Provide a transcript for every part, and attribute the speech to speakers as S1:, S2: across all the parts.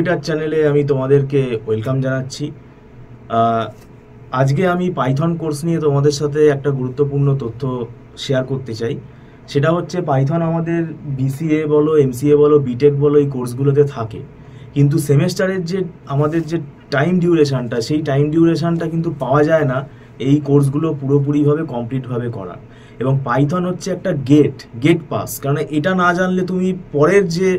S1: Innovator চ্যানেলে আমি তোমাদেরকে ওয়েলকাম জানাচ্ছি। আজকে আমি পাইথন কোর্স নিয়ে তোমাদের সাথে একটা গুরুত্বপূর্ণ তথ্য শেয়ার করতে চাই। সেটা হচ্ছে পাইথন আমাদের বিসিএ বলো, এমসিএ বলো, বিটেক বলো, এই কোর্সগুলোতে থাকে, কিন্তু সেমেস্টারের যে আমাদের যে টাইম ডিউরেশনটা, সেই টাইম ডিউরেশনটা কিন্তু পাওয়া যায় না এই কোর্সগুলো পুরোপুরিভাবে কমপ্লিটভাবে করার। এবং পাইথন হচ্ছে একটা গেট পাস, কারণ এটা না জানলে তুমি পরের যে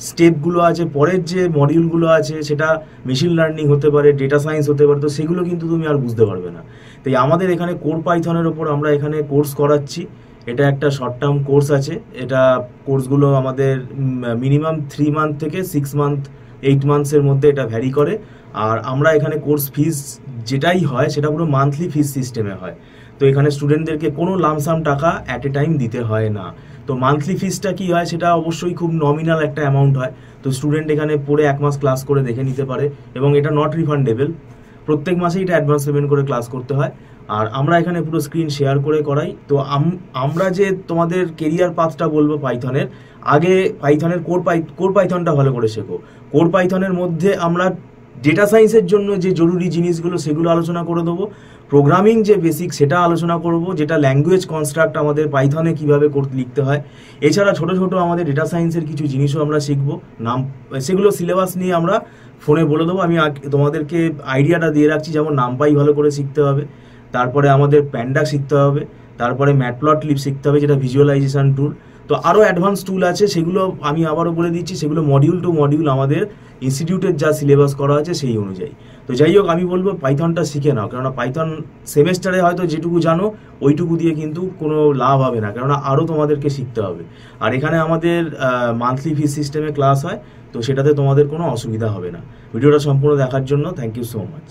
S1: স্টেপগুলো আছে, পরের যে মডিউলগুলো আছে, সেটা মেশিন লার্নিং হতে পারে, ডেটা সায়েন্স হতে পারে, তো সেগুলো কিন্তু তুমি আর বুঝতে পারবে না। তাই আমাদের এখানে কোর পাইথনের ওপর আমরা এখানে কোর্স করাচ্ছি। এটা একটা শর্ট টার্ম কোর্স আছে। এটা কোর্সগুলো আমাদের মিনিমাম 3 মান্থ থেকে 6 মান্থ 8 মান্থসের মধ্যে এটা ভ্যারি করে। আর আমরা এখানে কোর্স ফিস যেটাই হয় সেটা পুরো মান্থলি ফিস সিস্টেমে হয়। তো এখানে স্টুডেন্টদেরকে কোনো লামসাম টাকা অ্যাট এ টাইম দিতে হয় না। তো মান্থলি ফিসটা কি হয়, সেটা অবশ্যই খুব নমিনাল একটা অ্যামাউন্ট হয়। তো স্টুডেন্ট এখানে পড়ে 1 মাস ক্লাস করে দেখে নিতে পারে, এবং এটা নট রিফান্ডেবল। প্রত্যেক মাসেই এটা অ্যাডভান্স পেমেন্ট করে ক্লাস করতে হয়। আর আমরা এখানে পুরো স্ক্রিন শেয়ার করে করাই। তো আমরা যে তোমাদের কেরিয়ার পাথটা বলবো পাইথনের, আগে পাইথনের কোর পাইথনটা ভালো করে শেখো। কোর পাইথনের মধ্যে আমরা ডেটা সায়েন্সের জন্য যে জরুরি জিনিসগুলো সেগুলো আলোচনা করে দেবো। প্রোগ্রামিং যে বেসিক সেটা আলোচনা করব, যেটা ল্যাঙ্গুয়েজ কনস্ট্রাক্ট আমাদের পাইথনে কীভাবে লিখতে হয়। এছাড়া ছোট ছোট আমাদের ডেটা সায়েন্সের কিছু জিনিসও আমরা শিখবো, সেগুলো সিলেবাস নিয়ে আমরা ফোনে বলে দেবো। আমি তোমাদেরকে আইডিয়াটা দিয়ে রাখছি, যেমন নামপাই ভালো করে শিখতে হবে, তারপরে আমাদের প্যান্ডা শিখতে হবে, তারপরে ম্যাটপ্লটলিব শিখতে হবে, যেটা ভিজুয়ালাইজেশন টুল। তো আরও অ্যাডভান্স টুল আছে, সেগুলো আমি আবারও বলে দিচ্ছি, সেগুলো মডিউল টু মডিউল আমাদের ইনস্টিটিউটের যা সিলেবাস করা আছে সেই অনুযায়ী। তো যাই হোক, আমি বলবো পাইথনটা শিখে নাও, কেননা পাইথন সেমেস্টারে হয়তো যেটুকু জানো ওইটুকু দিয়ে কিন্তু কোনো লাভ হবে না, কেননা আরও তোমাদেরকে শিখতে হবে। আর এখানে আমাদের মান্থলি ফিস সিস্টেমে ক্লাস হয়, তো সেটাতে তোমাদের কোনো অসুবিধা হবে না। ভিডিওটা সম্পূর্ণ দেখার জন্য থ্যাংক ইউ সো মাচ।